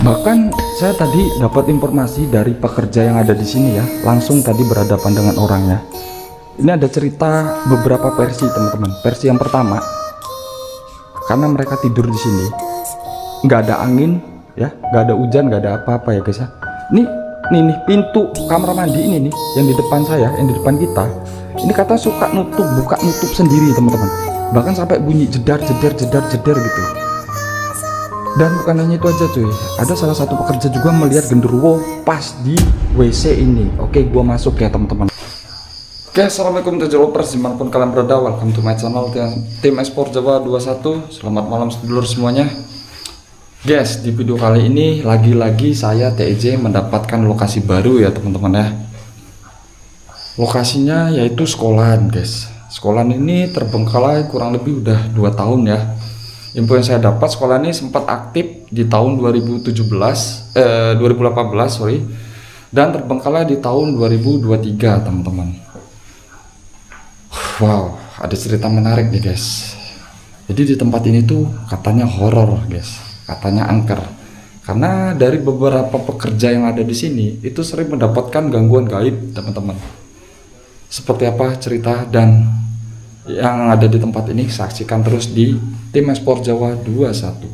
Bahkan saya tadi dapat informasi dari pekerja yang ada di sini ya, langsung tadi berhadapan dengan orangnya. Ini ada cerita beberapa versi teman-teman. Versi yang pertama, karena mereka tidur di sini, nggak ada angin ya, nggak ada hujan, nggak ada apa-apa ya guys ya. Nih pintu kamar mandi ini nih, yang di depan saya, yang di depan kita, ini kata suka buka nutup sendiri teman-teman. Bahkan sampai bunyi jedar gitu. Dan bukan hanya itu aja cuy, ada salah satu pekerja juga melihat genderuwo pas di WC ini. Oke, gua masuk ya teman-teman. Oke, assalamualaikum developers dimanapun kalian berada, welcome to my channel tim Esport Jawa 21. Selamat malam sedulur semuanya. Guys, di video kali ini lagi-lagi saya TEJ mendapatkan lokasi baru ya teman-teman ya. Lokasinya yaitu sekolahan guys. Sekolahan ini terbengkalai kurang lebih udah 2 tahun ya. Info yang saya dapat, sekolah ini sempat aktif di tahun 2018 sorry, dan terbengkalai di tahun 2023 teman-teman. Wow, ada cerita menarik nih guys. Jadi di tempat ini tuh katanya horor guys, katanya angker. Karena dari beberapa pekerja yang ada di sini itu sering mendapatkan gangguan gaib teman-teman. Seperti apa cerita dan yang ada di tempat ini, saksikan terus di tim Esport Jawa 21.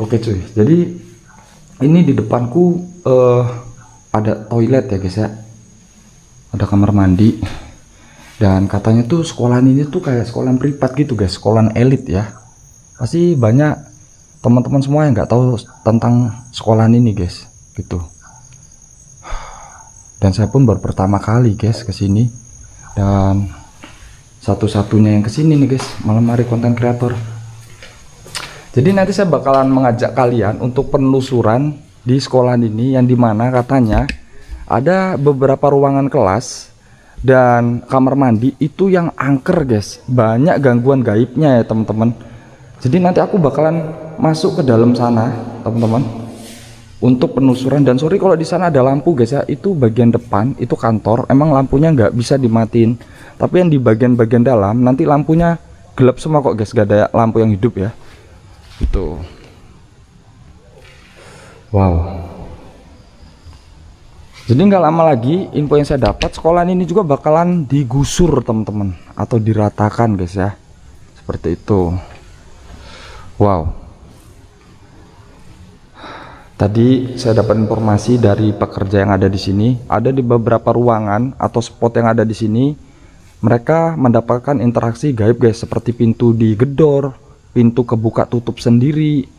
Oke cuy, jadi ini di depanku ada toilet ya guys ya, ada kamar mandi, dan katanya tuh sekolahan ini tuh kayak sekolahan privat gitu guys, sekolahan elit ya. Pasti banyak teman-teman semua yang nggak tahu tentang sekolahan ini guys gitu. Dan saya pun baru pertama kali guys kesini, dan satu-satunya yang kesini nih guys, malam hari konten kreator. Jadi nanti saya bakalan mengajak kalian untuk penelusuran di sekolahan ini, yang dimana katanya ada beberapa ruangan kelas dan kamar mandi itu yang angker guys, banyak gangguan gaibnya ya teman-teman. Jadi nanti aku bakalan masuk ke dalam sana teman-teman untuk penelusuran. Dan sorry kalau di sana ada lampu guys ya, itu bagian depan itu kantor, emang lampunya nggak bisa dimatiin. Tapi yang di bagian-bagian dalam nanti lampunya gelap semua kok guys, gak ada lampu yang hidup ya. Itu. Wow. Jadi nggak lama lagi info yang saya dapat, sekolahan ini juga bakalan digusur teman-teman, atau diratakan guys ya. Seperti itu. Wow. Tadi saya dapat informasi dari pekerja yang ada di sini, ada di beberapa ruangan atau spot yang ada di sini mereka mendapatkan interaksi gaib guys, seperti pintu digedor, pintu kebuka tutup sendiri,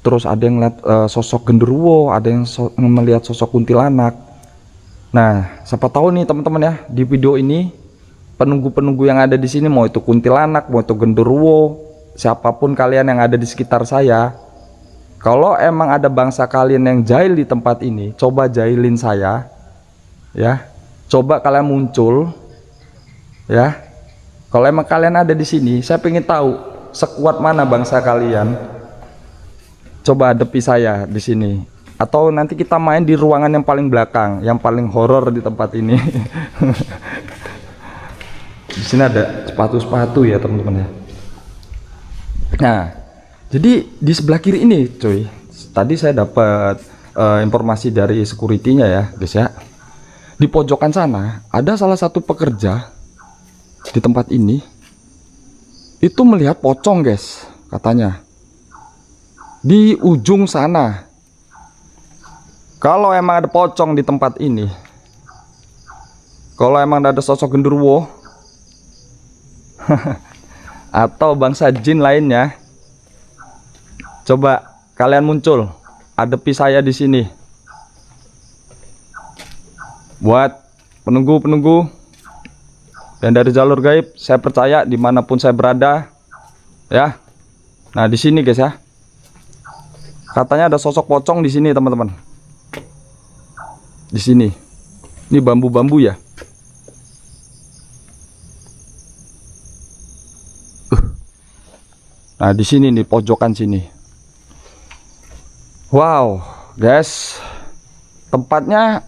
terus ada yang lihat sosok genderuwo, ada yang melihat sosok kuntilanak. Nah, siapa tahu nih teman-teman ya, di video ini penunggu-penunggu yang ada di sini, mau itu kuntilanak, mau itu genderuwo, siapapun kalian yang ada di sekitar saya, kalau emang ada bangsa kalian yang jahil di tempat ini, coba jahilin saya ya, coba kalian muncul ya. Kalau emang kalian ada di sini, saya pengen tahu sekuat mana bangsa kalian. Coba hadapi saya di sini, atau nanti kita main di ruangan yang paling belakang, yang paling horor di tempat ini. Di sini ada sepatu-sepatu ya teman-teman ya. Nah, jadi di sebelah kiri ini cuy, tadi saya dapat informasi dari security-nya ya guys ya. Di pojokan sana ada salah satu pekerja di tempat ini itu melihat pocong guys, katanya di ujung sana. Kalau emang ada pocong di tempat ini, kalau emang ada sosok genderuwo atau bangsa jin lainnya, coba kalian muncul, hadapi saya di sini. Buat penunggu-penunggu dan dari jalur gaib, saya percaya dimanapun saya berada ya. Nah di sini guys ya, katanya ada sosok pocong di sini teman-teman. Di sini, ini bambu-bambu ya. Nah di sini nih, pojokan sini. Wow guys, tempatnya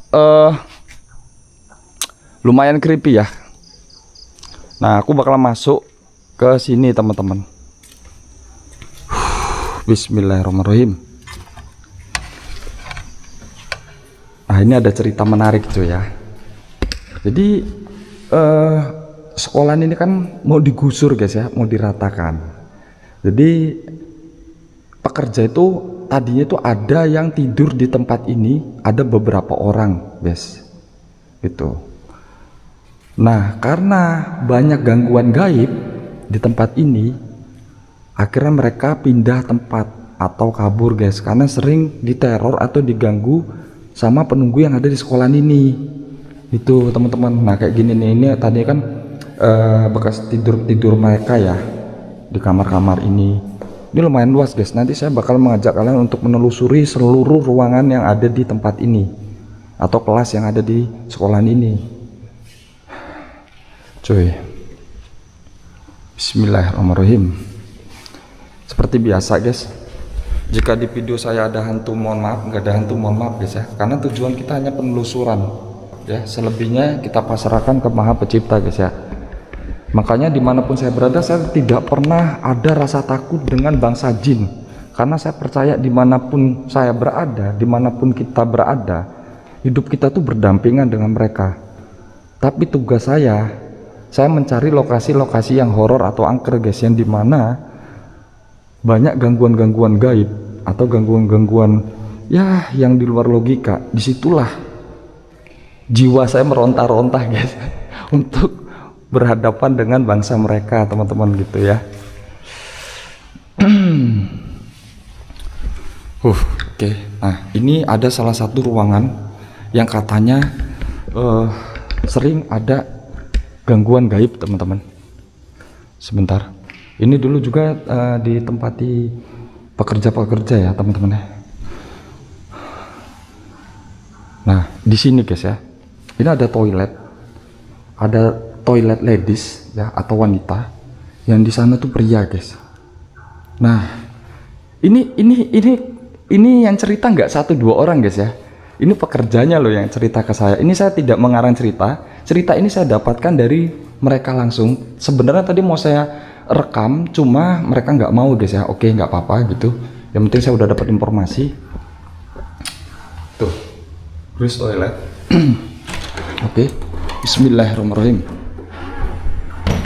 lumayan creepy ya. Nah aku bakal masuk ke sini teman-teman. Bismillahirrahmanirrahim. Nah, ini ada cerita menarik cuy ya. Jadi sekolahan ini kan mau digusur guys ya, mau diratakan. Jadi pekerja itu tadinya itu ada yang tidur di tempat ini, ada beberapa orang guys gitu. Nah, karena banyak gangguan gaib di tempat ini, akhirnya mereka pindah tempat atau kabur guys, karena sering diteror atau diganggu sama penunggu yang ada di sekolahan ini. Itu teman-teman. Nah, kayak gini nih, ini tadi kan bekas tidur mereka ya di kamar-kamar ini. Ini lumayan luas guys. Nanti saya bakal mengajak kalian untuk menelusuri seluruh ruangan yang ada di tempat ini atau kelas yang ada di sekolahan ini. Cuy, bismillahirrahmanirrahim. Seperti biasa guys, jika di video saya ada hantu mohon maaf, nggak ada hantu mohon maaf guys ya, karena tujuan kita hanya penelusuran ya, selebihnya kita pasrahkan ke Maha Pencipta guys ya. Makanya dimanapun saya berada, saya tidak pernah ada rasa takut dengan bangsa jin, karena saya percaya dimanapun saya berada, dimanapun kita berada, hidup kita tuh berdampingan dengan mereka. Tapi tugas saya mencari lokasi-lokasi yang horor atau angker guys, yang dimana banyak gangguan-gangguan gaib atau gangguan-gangguan ya yang di luar logika. Disitulah jiwa saya meronta-ronta guys untuk berhadapan dengan bangsa mereka teman-teman gitu ya. Oke. Nah, ini ada salah satu ruangan yang katanya sering ada gangguan gaib teman-teman. Sebentar, ini dulu juga ditempati pekerja-pekerja ya teman-teman ya. Nah, di sini guys ya, ini ada toilet ladies ya atau wanita, yang di sana tuh pria guys. Nah, ini yang cerita nggak 1-2 orang guys ya. Ini pekerjanya loh yang cerita ke saya. Ini saya tidak mengarang cerita ini saya dapatkan dari mereka langsung. Sebenarnya tadi mau saya rekam, cuma mereka nggak mau guys ya. Oke, nggak apa-apa gitu, yang penting saya udah dapat informasi. Tuh, terus toilet. Oke, bismillahirrahmanirrahim.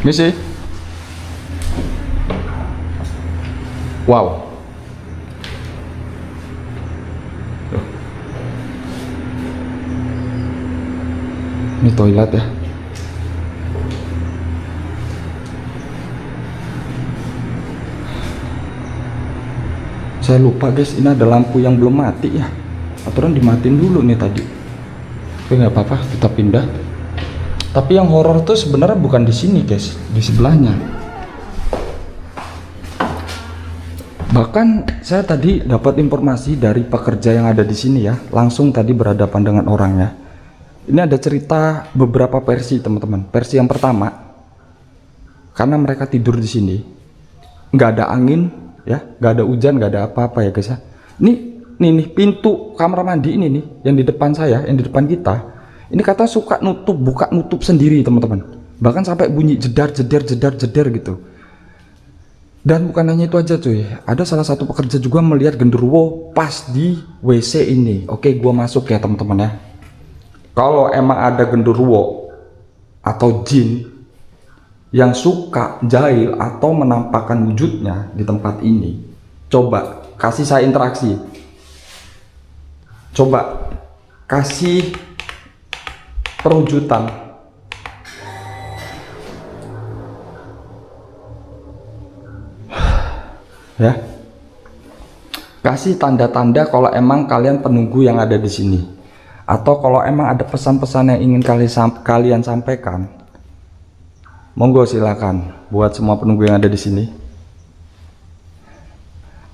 Misi. Wow. Tuh. Ini toilet ya. Saya lupa guys, ini ada lampu yang belum mati ya. Aturan dimatiin dulu nih tadi. Oke, nggak apa-apa, kita pindah. Tapi yang horor tuh sebenarnya bukan di sini guys, di sebelahnya. Bahkan saya tadi dapat informasi dari pekerja yang ada di sini ya, langsung tadi berhadapan dengan orangnya. Ini ada cerita beberapa versi teman-teman. Versi yang pertama, karena mereka tidur di sini, nggak ada angin ya, nggak ada hujan, nggak ada apa-apa ya guys ya. Nih pintu kamar mandi ini nih, yang di depan saya, yang di depan kita, ini kata suka buka nutup sendiri teman-teman. Bahkan sampai bunyi jedar gitu. Dan bukan hanya itu aja cuy, ada salah satu pekerja juga melihat genderuwo pas di WC ini. Oke, gua masuk ya teman-teman ya. Kalau emang ada genderuwo atau jin yang suka jahil atau menampakkan wujudnya di tempat ini, coba kasih saya interaksi. Coba kasih perwujudan. Ya, kasih tanda-tanda kalau emang kalian penunggu yang ada di sini, atau kalau emang ada pesan-pesan yang ingin kalian sampaikan, monggo silakan buat semua penunggu yang ada di sini.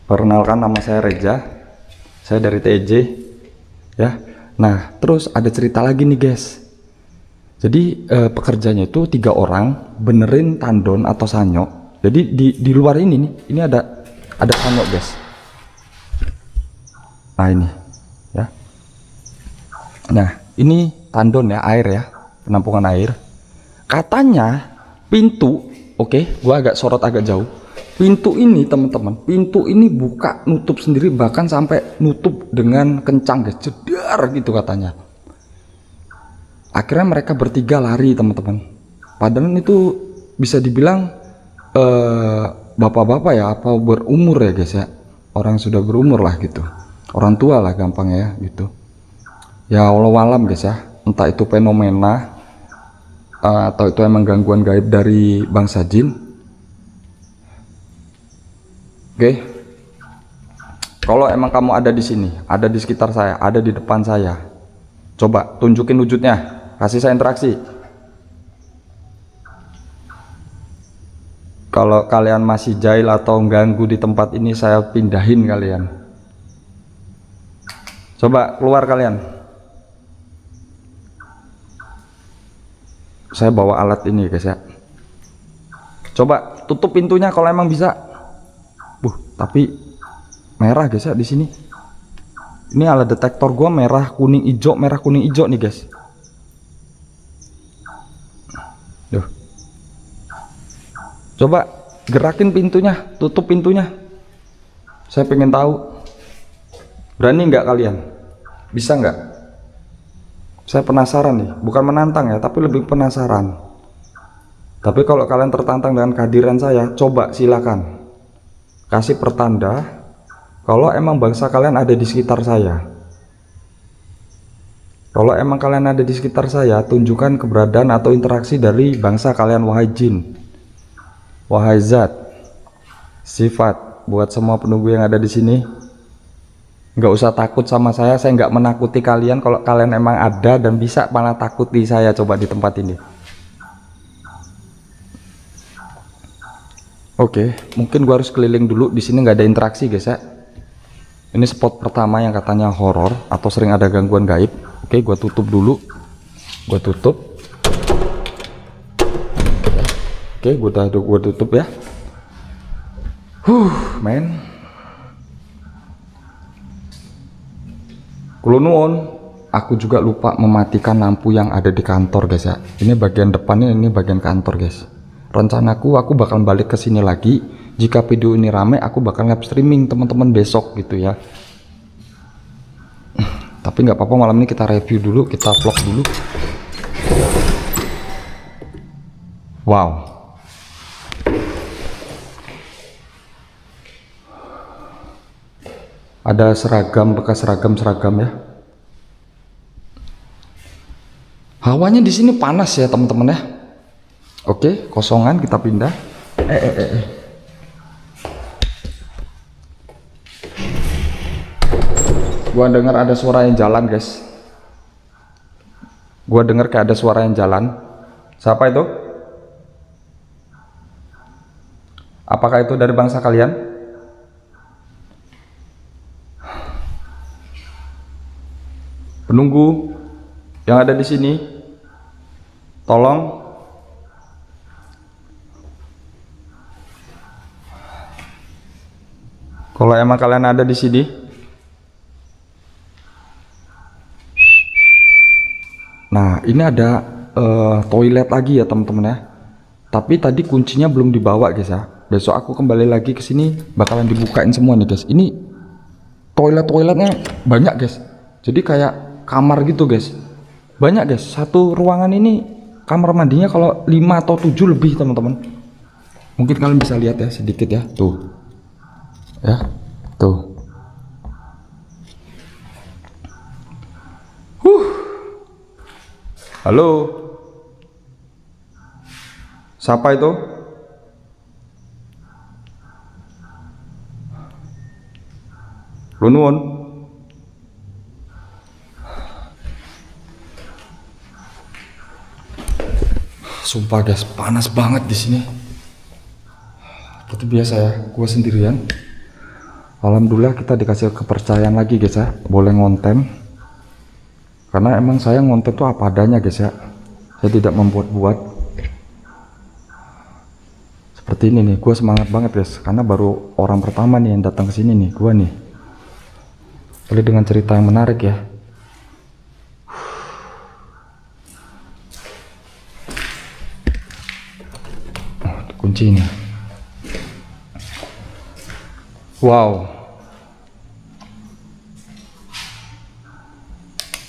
Perkenalkan, nama saya Reza, saya dari TJ ya. Nah, terus ada cerita lagi nih guys. Jadi pekerjanya itu 3 orang benerin tandon atau sanyok. Jadi di luar ini nih, ini ada sanyok guys. Nah ini ya. Nah ini tandon ya, air ya, penampungan air. Katanya pintu, oke, gua agak sorot agak jauh. Pintu ini teman-teman, pintu ini buka nutup sendiri, bahkan sampai nutup dengan kencang guys, jedar gitu katanya. Akhirnya mereka bertiga lari teman-teman. Padahal itu bisa dibilang bapak-bapak ya, apa berumur ya guys ya, orang sudah berumur lah gitu, orang tua lah gampang ya gitu. Ya walau alam guys ya, entah itu fenomena atau itu emang gangguan gaib dari bangsa jin. Oke, kalau emang kamu ada di sini, ada di sekitar saya, ada di depan saya, coba tunjukin wujudnya, kasih saya interaksi. Kalau kalian masih jahil atau ganggu di tempat ini, saya pindahin kalian. Coba keluar kalian. Saya bawa alat ini guys ya. Coba tutup pintunya kalau emang bisa. Tapi merah guys ya di sini. Ini alat detektor gua merah kuning hijau nih guys. Duh. Coba gerakin pintunya, tutup pintunya. Saya pengen tahu. Berani nggak kalian? Bisa nggak? Saya penasaran nih, bukan menantang ya, tapi lebih penasaran. Tapi kalau kalian tertantang dengan kehadiran saya, coba silakan. Kasih pertanda kalau emang bangsa kalian ada di sekitar saya. Kalau emang kalian ada di sekitar saya, tunjukkan keberadaan atau interaksi dari bangsa kalian, wahai jin. Wahai zat, sifat, buat semua penunggu yang ada di sini, nggak usah takut sama saya nggak menakuti kalian. Kalau kalian emang ada dan bisa, malah takuti saya coba di tempat ini. Oke, mungkin gua harus keliling dulu. Di sini nggak ada interaksi guys ya. Ini spot pertama yang katanya horor atau sering ada gangguan gaib. Oke, gua tutup dulu. Gua tutup. Oke, gua tutup ya. Men. Kulunwon, aku juga lupa mematikan lampu yang ada di kantor guys ya. Ini bagian depannya, ini bagian kantor guys. Rencanaku aku bakal balik ke sini lagi. Jika video ini rame, aku bakal live streaming teman-teman besok gitu ya. Tapi nggak apa-apa, malam ini kita review dulu, kita vlog dulu. Wow. Ada seragam, bekas seragam ya. Hawanya di sini panas ya teman-teman ya. Oke, kosongan kita pindah. Gua dengar ada suara yang jalan guys. Gua dengar kayak ada suara yang jalan. Siapa itu? Apakah itu dari bangsa kalian? Penunggu yang ada di sini, tolong kalau emang kalian ada di sini, nah ini ada toilet lagi ya teman-teman ya. Tapi tadi kuncinya belum dibawa guys ya. Besok aku kembali lagi ke sini, bakalan dibukain semua nih guys. Ini toiletnya banyak guys. Jadi kayak kamar gitu guys, banyak guys. Satu ruangan ini kamar mandinya kalau 5 atau 7 lebih teman-teman. Mungkin kalian bisa lihat ya sedikit ya, tuh ya, tuh. Halo, siapa itu? Lunwon. Sumpah guys, panas banget di sini. Seperti biasa ya, gue sendirian. Alhamdulillah kita dikasih kepercayaan lagi guys ya, boleh ngonten. Karena emang saya ngonten tuh apa adanya guys ya. Saya tidak membuat-buat. Seperti ini nih, gue semangat banget guys, karena baru orang pertama nih yang datang ke sini nih, gue nih. Boleh dengan cerita yang menarik ya. Kuncinya. Wow.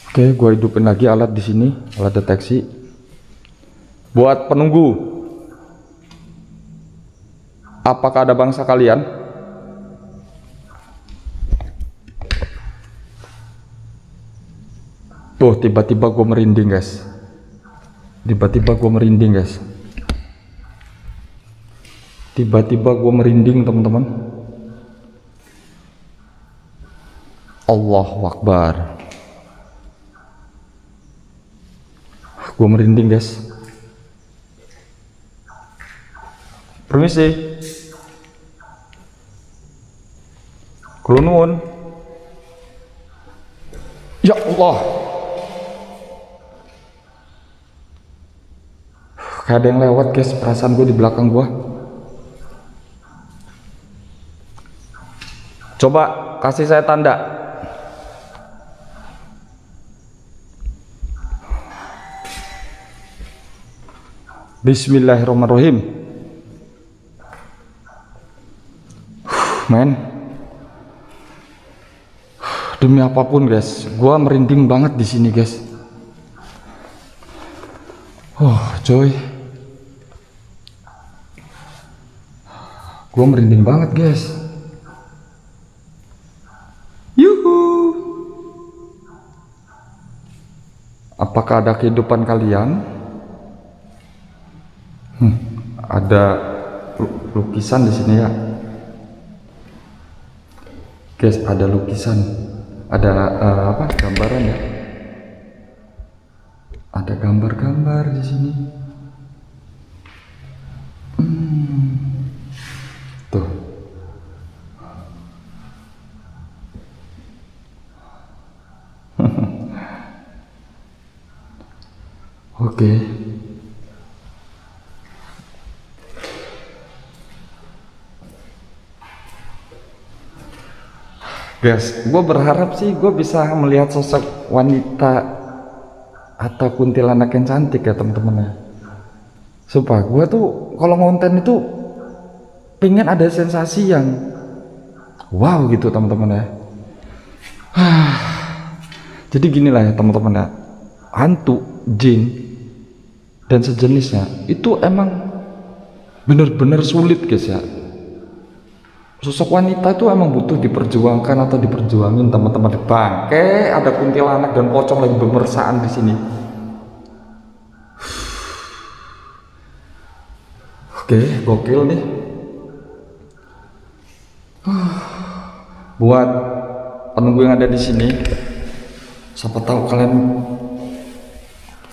Oke, gua hidupin lagi alat di sini, alat deteksi. Buat penunggu, apakah ada bangsa kalian? Tuh, tiba-tiba gue merinding guys. Tiba-tiba gue merinding guys. Tiba-tiba gue merinding teman-teman. Allahu Akbar. Gue merinding guys. Permisi. Kula nuwun. Ya Allah. Kayak ada yang lewat guys, perasaan gue di belakang gue. Coba kasih saya tanda. Bismillahirrahmanirrahim. Men, demi apapun guys, gue merinding banget di sini guys. Oh coy, gue merinding banget guys. Yuhu. Apakah ada kehidupan kalian? Ada lukisan di sini ya, guys. Ada lukisan, ada apa? Gambaran ya. Ada gambar-gambar di sini. Tuh. Oke. Guys, gue berharap sih gue bisa melihat sosok wanita atau kuntilanak yang cantik ya teman-teman ya. Sumpah gue tuh kalau ngonten itu pengen ada sensasi yang wow gitu teman-teman ya. Jadi gini lah ya teman-teman ya, hantu, jin dan sejenisnya itu emang bener-bener sulit guys ya. Sosok wanita itu emang butuh diperjuangkan atau diperjuangin teman-teman. Bangke, ada kuntilanak dan pocong lagi bemersaan di sini. Oke, gokil nih. Buat penunggu yang ada di sini, siapa tahu kalian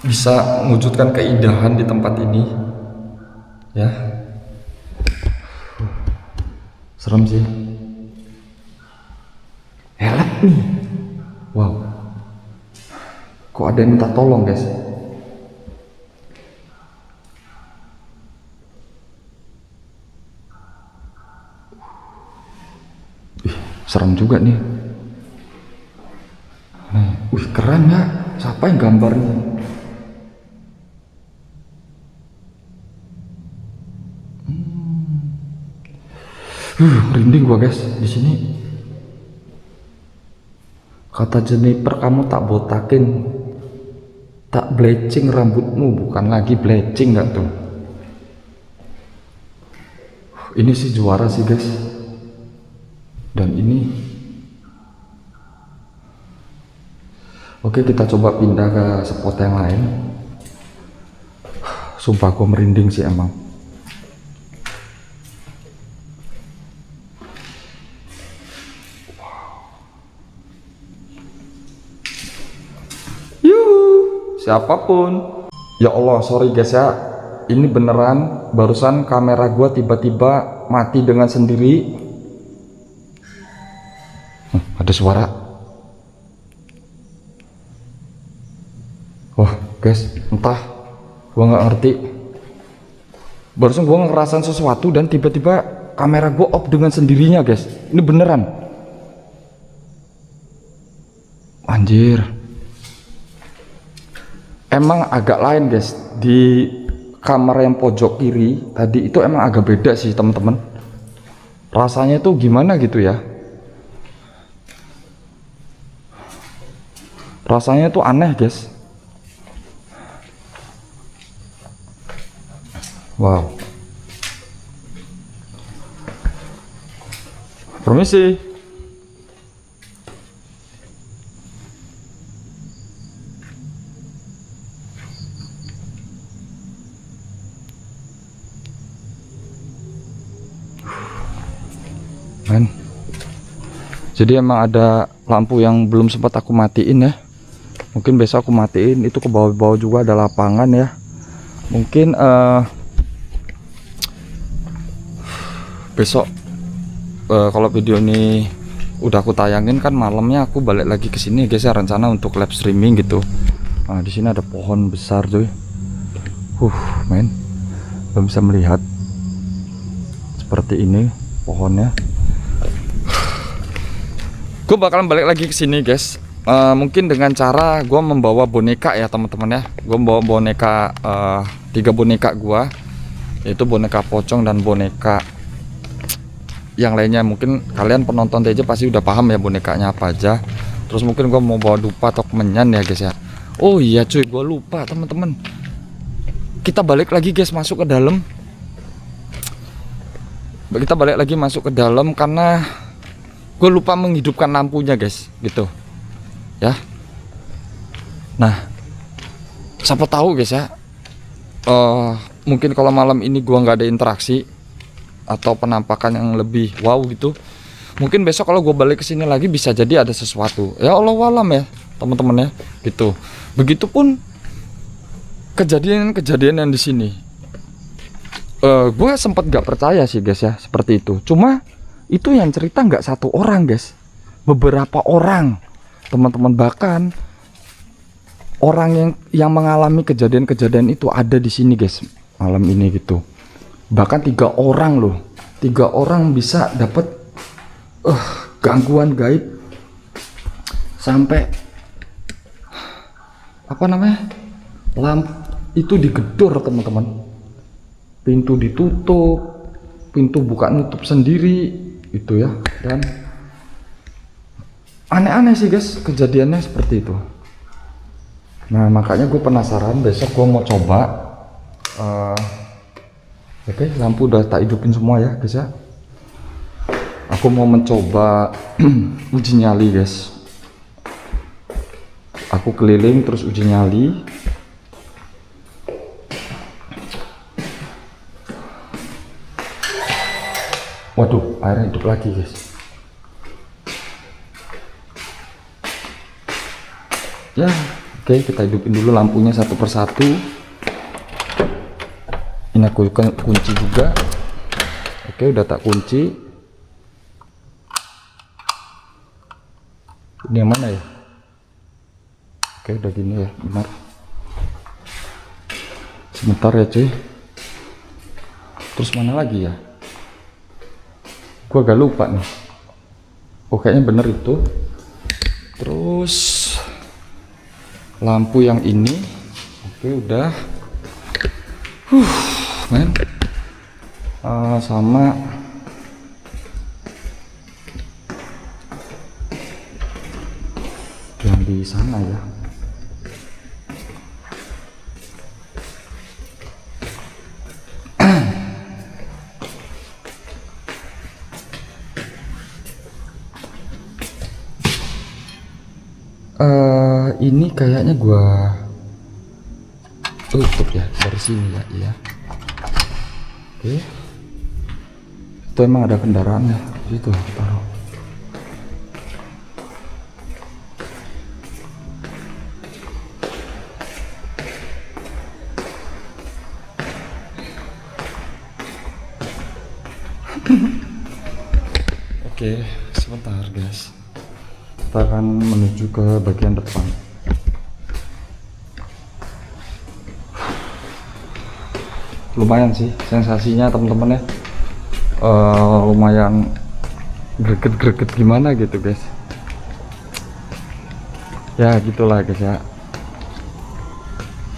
bisa mewujudkan keindahan di tempat ini, ya. Serem sih. Help nih. Wow. Kok ada yang minta tolong guys? Serem juga nih. Keren ya. Siapa yang gambarnya? Merinding gua guys di sini. Kata Jennifer, kamu tak botakin, tak bleaching rambutmu, bukan lagi bleaching nggak tuh? Ini sih juara sih guys. Dan ini, oke kita coba pindah ke spot yang lain. Sumpah gua merinding sih emang. Siapapun, ya Allah, sorry guys ya, ini beneran barusan kamera gua tiba-tiba mati dengan sendiri. Ada suara. Wah guys, entah, gua nggak ngerti. Barusan gua ngerasain sesuatu dan tiba-tiba kamera gua off dengan sendirinya guys. Ini beneran. Anjir. Emang agak lain guys, di kamar yang pojok kiri tadi itu emang agak beda sih teman-teman. Rasanya tuh gimana gitu ya. Rasanya tuh aneh guys. Wow. Permisi. Men. Jadi emang ada lampu yang belum sempat aku matiin ya. Mungkin besok aku matiin. Itu ke bawah-bawah juga ada lapangan ya. Mungkin besok kalau video ini udah aku tayangin kan malamnya aku balik lagi ke sini guys ya, rencana untuk live streaming gitu. Nah, di sini ada pohon besar cuy. Men, belum bisa melihat seperti ini pohonnya. Gue bakalan balik lagi ke sini guys. Mungkin dengan cara gue membawa boneka ya teman-teman ya. Gue membawa boneka 3 boneka gue, yaitu boneka pocong dan boneka yang lainnya. Mungkin kalian penonton TJ pasti udah paham ya bonekanya apa aja. Terus mungkin gue mau bawa dupa atau kemenyan ya guys ya. Oh iya cuy, gue lupa teman-teman. Kita balik lagi guys, masuk ke dalam. Kita balik lagi masuk ke dalam karena gue lupa menghidupkan lampunya guys, gitu ya. Nah, siapa tahu guys ya, mungkin kalau malam ini gue nggak ada interaksi atau penampakan yang lebih wow gitu, mungkin besok kalau gue balik ke sini lagi bisa jadi ada sesuatu. Ya Allah walam ya teman-teman ya, gitu. Begitupun kejadian-kejadian yang di sini. Gue sempat nggak percaya sih guys ya seperti itu. Cuma itu yang cerita nggak satu orang guys, beberapa orang teman-teman, bahkan orang yang mengalami kejadian-kejadian itu ada di sini guys malam ini gitu. Bahkan 3 orang loh, 3 orang bisa dapat gangguan gaib sampai apa namanya, lampu itu digedor teman-teman, pintu ditutup, pintu buka nutup sendiri itu ya. Dan aneh-aneh sih guys kejadiannya seperti itu. Nah makanya gue penasaran, besok gue mau coba. Oke, lampu udah tak hidupin semua ya guys ya. Aku mau mencoba uji nyali guys. Aku keliling terus uji nyali. Waduh, airnya hidup lagi guys. Ya, oke, kita hidupin dulu lampunya satu persatu. Ini aku kunci juga. Oke, udah tak kunci. Ini yang mana ya? Oke, udah gini ya, benar. Sebentar ya cuy. Terus mana lagi ya? Gua agak lupa nih. Oh, kayaknya bener itu. Terus lampu yang ini. Oke, udah. Men. Sama yang di sana ya. Ini kayaknya gua tutup ya dari sini ya. Iya. Oke. Itu emang ada kendaraan ya di situ, taruh. Oke, sebentar guys. Kita akan menuju ke bagian depan. Lumayan sih sensasinya teman-teman ya. Lumayan greget-greget gimana gitu guys. Ya gitulah guys ya.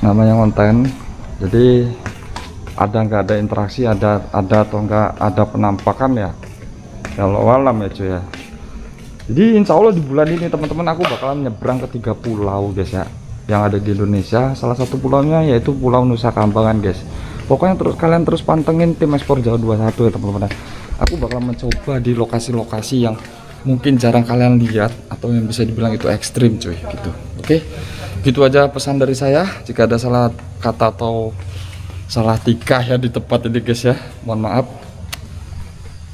Namanya konten. Jadi ada nggak ada interaksi, ada atau nggak ada penampakan ya. Kalau alam ya cuy ya. Jadi insya Allah di bulan ini teman-teman aku bakalan nyebrang ke 3 pulau guys ya, yang ada di Indonesia. Salah satu pulaunya yaitu Pulau Nusa Kambangan guys. Pokoknya kalian terus pantengin tim Esport Jawa 21 ya teman-teman. Aku bakal mencoba di lokasi-lokasi yang mungkin jarang kalian lihat atau yang bisa dibilang itu ekstrim cuy gitu. Oke, gitu aja pesan dari saya. Jika ada salah kata atau salah tikah ya di tempat ini guys ya, mohon maaf.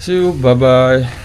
See you, bye bye.